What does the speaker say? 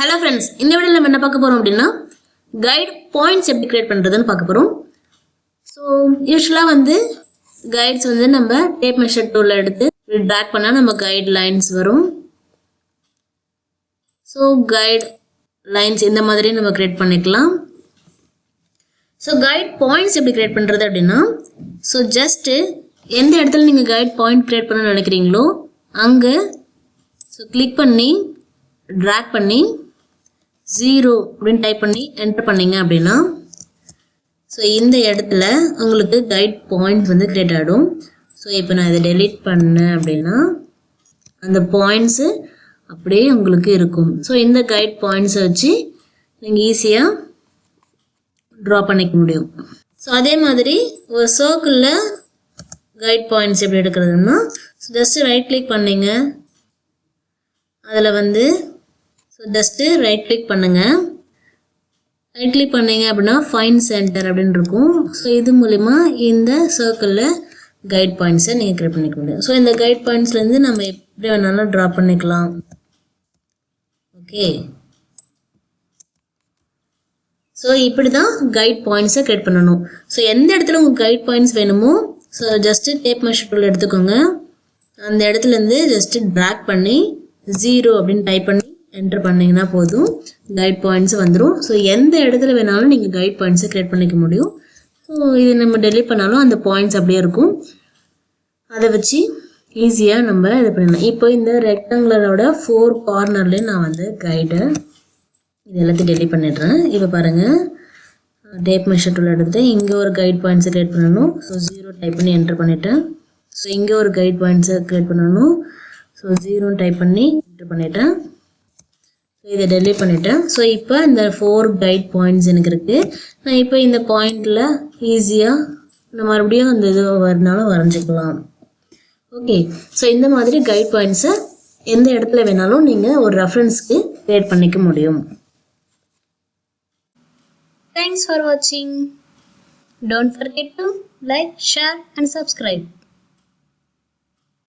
Hello friends, இந்த வீடியோல நம்ம என்ன பார்க்க போறோம் அப்படினா கைட் பாயிண்ட்ஸ் எப்படி கிரியேட் பண்றதுன்னு பார்க்க போறோம். சோ யூசுவலா கைட்ஸ் நம்ம டேப் மெஷர் டூல்ல எடுத்து டிராக் பண்ணா நம்ம கைட் லைன்ஸ் வரும். சோ கைட் லைன்ஸ் இந்த மாதிரி நம்ம கிரியேட் பண்ணிக்கலாம். சோ கைட் பாயிண்ட்ஸ் எப்படி கிரியேட் பண்றது அப்படினா சோ ஜஸ்ட் எந்த இடத்துல நீங்க கைட் பாயிண்ட் கிரியேட் பண்ணனும்னு நினைக்கிறீங்களோ அங்க சோ கிளிக் பண்ணி டிராக் பண்ணி 0 அப்படின்னு டைப் பண்ணி என்டர் பண்ணீங்க அப்படின்னா ஸோ இந்த இடத்துல உங்களுக்கு கைட் பாயிண்ட்ஸ் கிரியேட் ஆகிடும். ஸோ இப்போ நான் இதை டெலீட் பண்ணேன் அப்படின்னா அந்த பாயிண்ட்ஸு அப்படியே உங்களுக்கு இருக்கும். ஸோ இந்த கைட் பாயிண்ட்ஸை வச்சு நீங்கள் ஈஸியாக ட்ரா பண்ணிக்க முடியும். ஸோ அதே மாதிரி ஒரு சர்க்கிளில் கைட் பாயிண்ட்ஸ் எப்படி எடுக்கிறதுனா ஜஸ்ட்டு ரைட் கிளிக் பண்ணிங்க, அதில் ஸோ ஜஸ்ட்டு ரைட் கிளிக் பண்ணுங்கள். ரைட் கிளிக் பண்ணிங்க அப்படின்னா ஃபைண்ட் சென்டர் அப்படின்னு இருக்கும். ஸோ இது மூலிமா இந்த சர்க்கிளில் கைட் பாயிண்ட்ஸை நீங்கள் கிரியேட் பண்ணிக்க முடியும். ஸோ இந்த கைட் பாயிண்ட்ஸ்லேருந்து நம்ம எப்படி வேணாலும் ட்ரா பண்ணிக்கலாம். ஓகே, ஸோ இப்படி தான் கைட் பாயிண்ட்ஸை கிரியேட் பண்ணணும். ஸோ எந்த இடத்துல உங்களுக்கு கைட் பாயிண்ட்ஸ் வேணுமோ so just tape measure tool எடுத்துக்கோங்க. அந்த இடத்துலேருந்து ஜஸ்ட்டு ட்ராக் பண்ணி 0 அப்படின்னு டைப் பண்ணி என்டர் பண்ணிங்கன்னா போதும், கைட் பாயிண்ட்ஸ் வந்துடும். ஸோ எந்த இடத்துல வேணாலும் நீங்கள் கைட் பாயிண்ட்ஸை க்ரியேட் பண்ணிக்க முடியும். ஸோ இது நம்ம டெலீட் பண்ணாலும் அந்த பாயிண்ட்ஸ் அப்படியே இருக்கும். அதை வச்சு ஈஸியாக நம்ம இது பண்ணலாம். இப்போ இந்த ரெக்டாங்குலரோட 4 கார்னர்லேயும் நான் கைடை இது எல்லாத்தையும் டெலீட் பண்ணிடுறேன். இப்போ பாருங்கள், டேப் மெஷர் டூல் எடுத்துகிட்டு இங்கே ஒரு கைட் பாயிண்ட்ஸை க்ரியேட் பண்ணணும். ஸோ 0 டைப் பண்ணி என்டர் பண்ணிட்டேன். ஸோ இங்கே ஒரு கைட் பாயிண்ட்ஸை க்ரியேட் பண்ணணும். ஸோ 0 டைப் பண்ணி என்டர் பண்ணிட்டேன். இதை டெலீட் பண்ணிட்டேன். ஸோ இப்போ இந்த 4 கைட் பாயிண்ட்ஸ் எனக்கு இருக்குது. நான் இப்போ இந்த பாயிண்டில் ஈஸியாக நான் மறுபடியும் அந்த இது வரனாலும் வரைஞ்சிக்கலாம். ஓகே, ஸோ இந்த மாதிரி கைட் பாயிண்ட்ஸை எந்த இடத்துல வேணாலும் நீங்கள் ஒரு ரெஃபரன்ஸ்க்கு கிரியேட் பண்ணிக்க முடியும். Thanks for watching. Don't forget to like, share and subscribe.